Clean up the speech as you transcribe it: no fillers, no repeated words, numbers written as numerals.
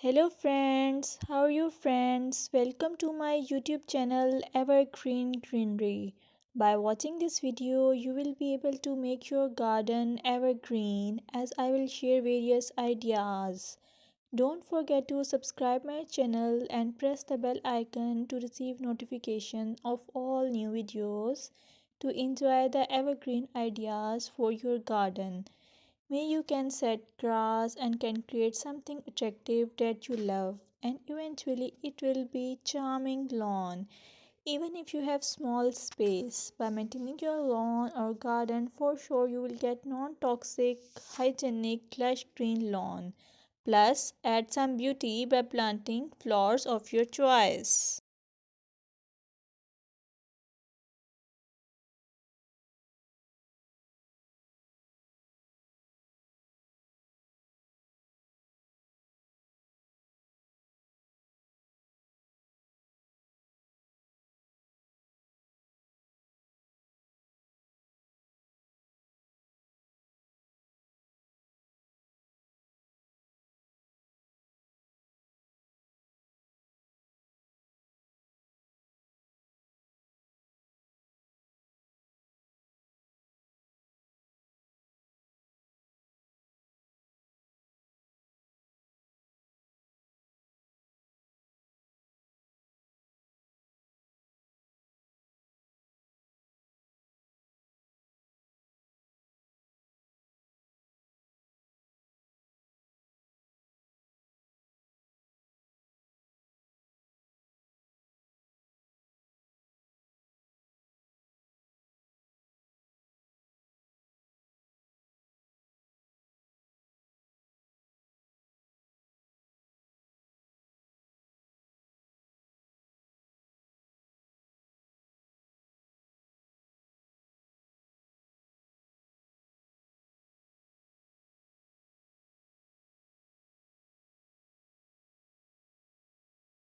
Hello friends, how are you friends? Welcome to my YouTube channel Evergreen Greenery. By watching this video, you will be able to make your garden evergreen as I will share various ideas. Don't forget to subscribe my channel and press the bell icon to receive notification of all new videos to enjoy the evergreen ideas for your garden. May you can set grass and can create something attractive that you love and eventually it will be charming lawn. Even if you have small space, by maintaining your lawn or garden for sure you will get non-toxic, hygienic, lush green lawn. Plus add some beauty by planting flowers of your choice.